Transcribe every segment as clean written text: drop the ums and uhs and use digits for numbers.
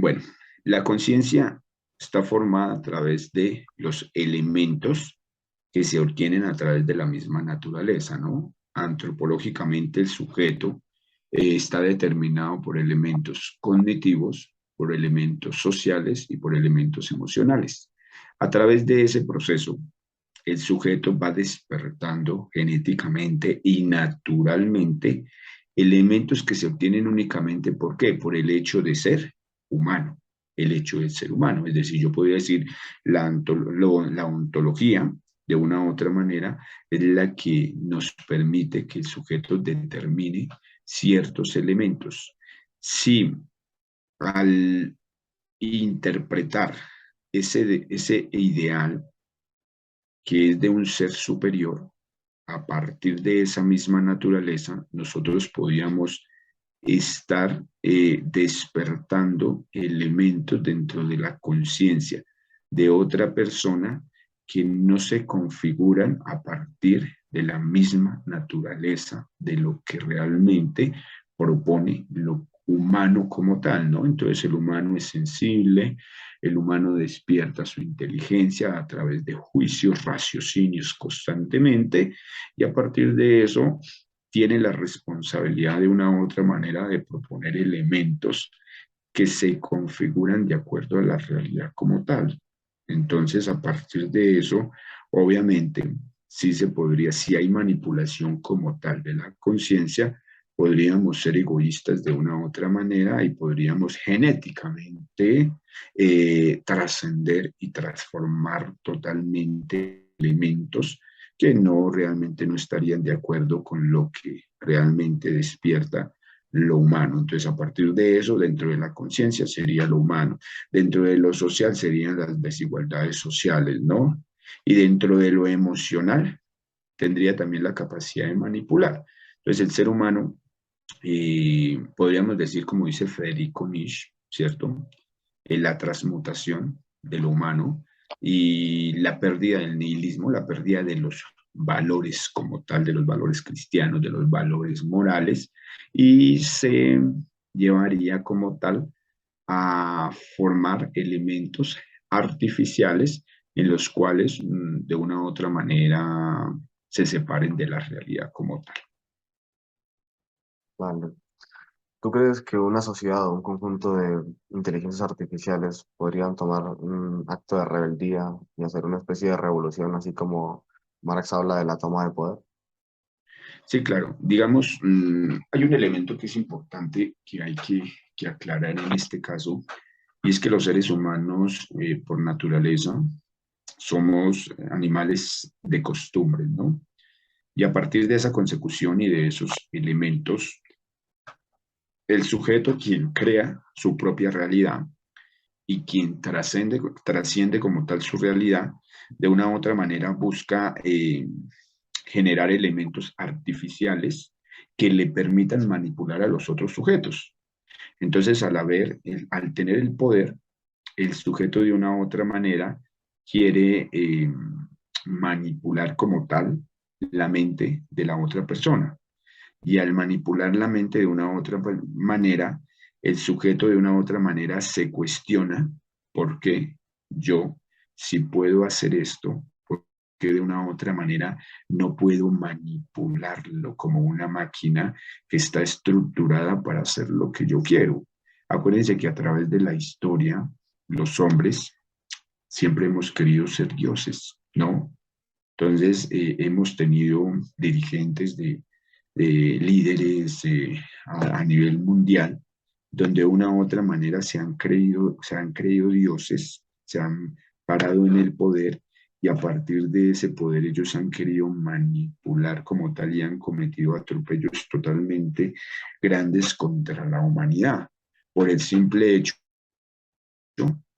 Bueno, la conciencia está formada a través de los elementos que se obtienen a través de la misma naturaleza, ¿no? Antropológicamente el sujeto está determinado por elementos cognitivos, por elementos sociales y por elementos emocionales. A través de ese proceso, el sujeto va despertando genéticamente y naturalmente elementos que se obtienen únicamente, ¿por qué? Por el hecho de ser humano, el hecho de ser humano. Es decir, yo podría decir la ontología, de una u otra manera, es la que nos permite que el sujeto determine ciertos elementos. Si al interpretar ese ideal que es de un ser superior, a partir de esa misma naturaleza, nosotros podíamos estar despertando elementos dentro de la conciencia de otra persona que no se configuran a partir de la misma naturaleza de lo que realmente propone lo humano como tal, ¿no? Entonces el humano es sensible, el humano despierta su inteligencia a través de juicios, raciocinios constantemente, y a partir de eso tiene la responsabilidad de una u otra manera de proponer elementos que se configuran de acuerdo a la realidad como tal. Entonces, a partir de eso, obviamente, sí se podría, si hay manipulación como tal de la conciencia, podríamos ser egoístas de una u otra manera y podríamos genéticamente trascender y transformar totalmente elementos que no realmente no estarían de acuerdo con lo que realmente despierta lo humano. Entonces, a partir de eso, dentro de la conciencia sería lo humano, dentro de lo social serían las desigualdades sociales, ¿no? Y dentro de lo emocional tendría también la capacidad de manipular. Entonces, el ser humano, podríamos decir, como dice Federico Nietzsche, ¿cierto? La transmutación de lo humano y la pérdida del nihilismo, la pérdida de los valores como tal, de los valores cristianos, de los valores morales, y se llevaría como tal a formar elementos artificiales en los cuales de una u otra manera se separen de la realidad como tal. Vale. ¿Tú crees que una sociedad o un conjunto de inteligencias artificiales podrían tomar un acto de rebeldía y hacer una especie de revolución, así como Marx habla de la toma de poder? Sí, claro. Digamos, hay un elemento que es importante que hay que aclarar en este caso, y es que los seres humanos, por naturaleza, somos animales de costumbre, ¿no? Y a partir de esa consecución y de esos elementos, el sujeto quien crea su propia realidad y quien trasciende como tal su realidad, de una u otra manera busca generar elementos artificiales que le permitan manipular a los otros sujetos. Entonces, al tener el poder, el sujeto de una u otra manera quiere manipular como tal la mente de la otra persona. Y al manipular la mente de una u otra manera, el sujeto de una u otra manera se cuestiona por qué yo, si puedo hacer esto, por qué de una u otra manera no puedo manipularlo como una máquina que está estructurada para hacer lo que yo quiero. Acuérdense que a través de la historia, los hombres siempre hemos querido ser dioses, ¿no? Entonces, hemos tenido dirigentes de líderes a nivel mundial, donde de una u otra manera se han creído dioses, se han parado en el poder y a partir de ese poder ellos han querido manipular como tal y han cometido atropellos totalmente grandes contra la humanidad por el simple hecho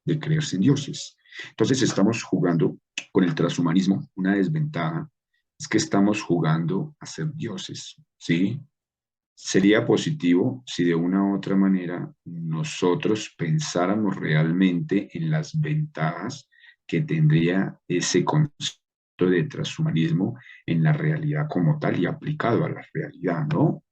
de creerse en dioses. Entonces estamos jugando con el transhumanismo. Una desventaja es que estamos jugando a ser dioses, ¿sí? Sería positivo si de una u otra manera nosotros pensáramos realmente en las ventajas que tendría ese concepto de transhumanismo en la realidad como tal y aplicado a la realidad, ¿no?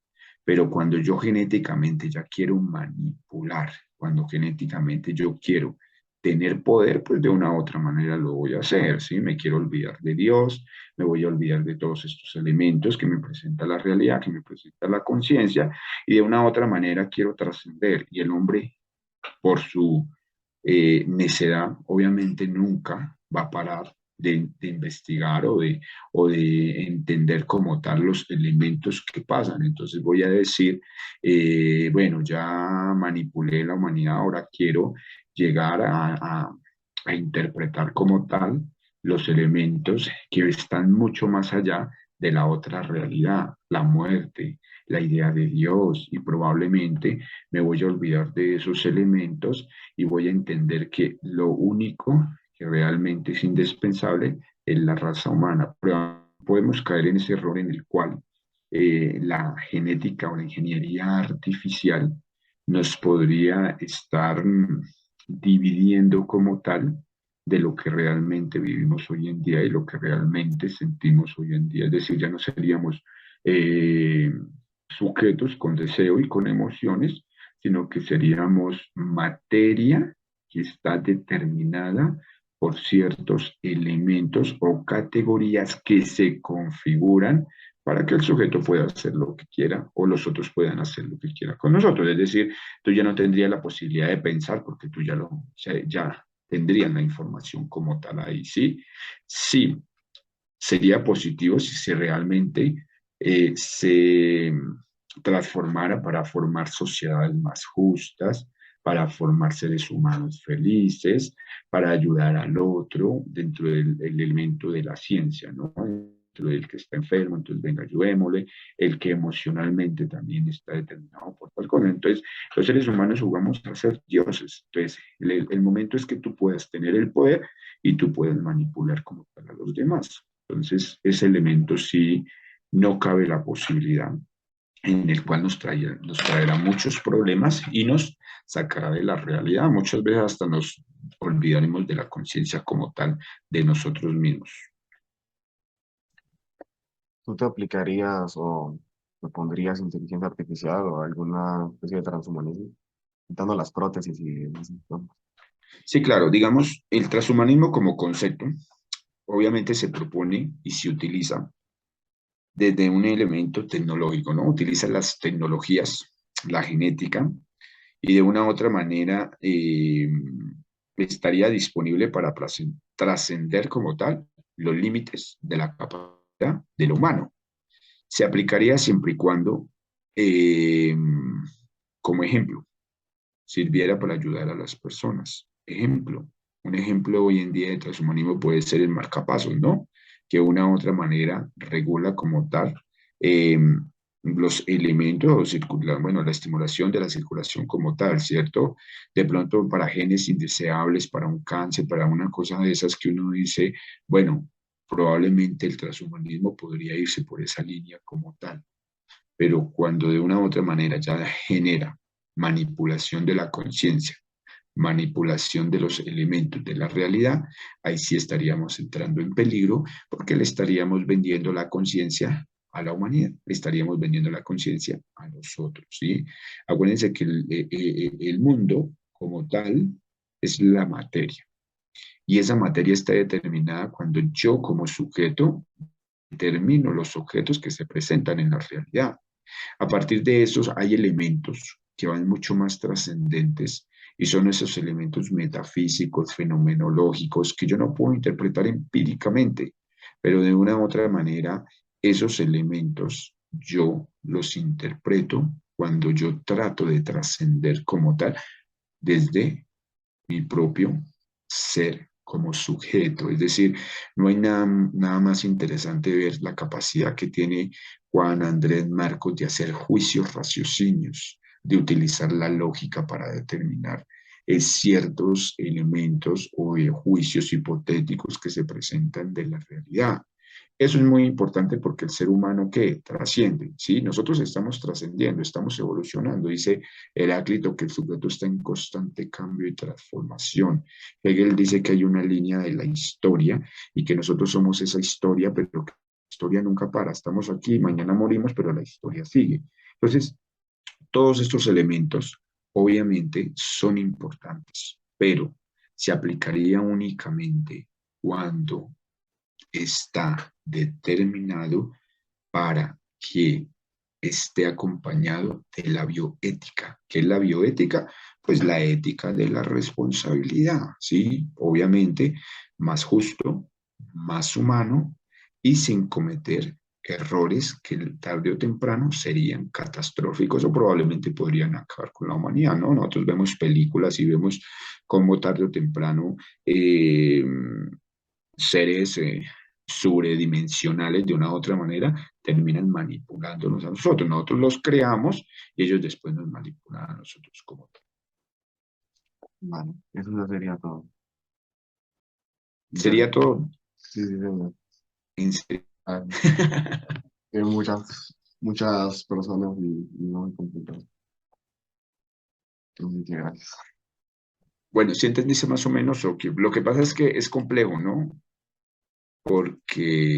Pero cuando yo genéticamente ya quiero manipular Cuando genéticamente yo quiero tener poder, pues de una u otra manera lo voy a hacer, ¿sí? Me quiero olvidar de Dios, me voy a olvidar de todos estos elementos que me presenta la realidad, que me presenta la conciencia, y de una u otra manera quiero trascender. Y el hombre, por su necedad, obviamente nunca va a parar de investigar o de entender como tal los elementos que pasan. Entonces voy a decir, bueno, ya manipulé la humanidad, ahora quiero llegar a interpretar como tal los elementos que están mucho más allá de la otra realidad, la muerte, la idea de Dios, y probablemente me voy a olvidar de esos elementos y voy a entender que lo único que realmente es indispensable es la raza humana. Pero podemos caer en ese error en el cual la genética o la ingeniería artificial nos podría estar dividiendo como tal de lo que realmente vivimos hoy en día y lo que realmente sentimos hoy en día. Es decir, ya no seríamos eh, sujetos con deseo y con emociones, sino que seríamos materia que está determinada por ciertos elementos o categorías que se configuran para que el sujeto pueda hacer lo que quiera o los otros puedan hacer lo que quieran con nosotros. Es decir, tú ya no tendrías la posibilidad de pensar porque tú ya tendrían la información como tal ahí, ¿sí? Sí, sería positivo si se realmente se transformara para formar sociedades más justas, para formar seres humanos felices, para ayudar al otro dentro del elemento de la ciencia, ¿no? Dentro del que está enfermo, entonces venga, ayudémosle, el que emocionalmente también está determinado por tal cosa. Entonces, los seres humanos jugamos a ser dioses. Entonces, el momento es que tú puedas tener el poder y tú puedes manipular como tal a los demás. Entonces, ese elemento sí no cabe la posibilidad en el cual nos traerá muchos problemas y nos sacará de la realidad. Muchas veces hasta nos olvidaremos de la conciencia como tal de nosotros mismos. ¿Tú te aplicarías o te pondrías inteligencia artificial o alguna especie de transhumanismo? Quitando las prótesis y ¿no? Sí, claro, digamos, el transhumanismo como concepto obviamente se propone y se utiliza desde un elemento tecnológico, ¿no? Utiliza las tecnologías, la genética, y de una u otra manera estaría disponible para trascender como tal los límites de la capacidad del humano. Se aplicaría siempre y cuando, eh, como ejemplo, sirviera para ayudar a las personas. Ejemplo, un ejemplo hoy en día de transhumanismo puede ser el marcapasos, ¿no? Que de una u otra manera regula como tal eh, los elementos o circular, bueno, la estimulación de la circulación como tal, ¿cierto? De pronto para genes indeseables, para un cáncer, para una cosa de esas que uno dice, bueno, probablemente el transhumanismo podría irse por esa línea como tal, pero cuando de una u otra manera ya genera manipulación de la conciencia, manipulación de los elementos de la realidad, ahí sí estaríamos entrando en peligro porque le estaríamos vendiendo la conciencia a la humanidad, le estaríamos vendiendo la conciencia a nosotros, ¿sí? Acuérdense que el mundo como tal es la materia y esa materia está determinada cuando yo como sujeto determino los objetos que se presentan en la realidad. A partir de esos hay elementos que van mucho más trascendentes y son esos elementos metafísicos, fenomenológicos, que yo no puedo interpretar empíricamente, pero de una u otra manera esos elementos yo los interpreto cuando yo trato de trascender como tal desde mi propio ser como sujeto. Es decir, no hay nada más interesante ver la capacidad que tiene Juan Andrés Marcos de hacer juicios, raciocinios, de utilizar la lógica para determinar ciertos elementos o juicios hipotéticos que se presentan de la realidad. Eso es muy importante porque el ser humano que trasciende, ¿sí? Nosotros estamos trascendiendo, estamos evolucionando. Dice Heráclito que el sujeto está en constante cambio y transformación. Hegel dice que hay una línea de la historia y que nosotros somos esa historia, pero que la historia nunca para. Estamos aquí, mañana morimos, pero la historia sigue. Entonces, todos estos elementos obviamente son importantes, pero se aplicaría únicamente cuando está determinado para que esté acompañado de la bioética. ¿Qué es la bioética? Pues la ética de la responsabilidad, ¿sí? Obviamente, más justo, más humano y sin cometer errores que tarde o temprano serían catastróficos o probablemente podrían acabar con la humanidad, ¿no? Nosotros vemos películas y vemos cómo tarde o temprano seres sobredimensionales de una u otra manera terminan manipulándonos a nosotros. Nosotros los creamos y ellos después nos manipulan a nosotros como tal. Vale, eso ya sería todo. Ya, Sería todo sí, sí, señor. en serio. Ah, hay muchas personas y no muy complicado. Así que gracias. Bueno, si entendiste más o menos, lo que pasa es que es complejo, ¿no? Porque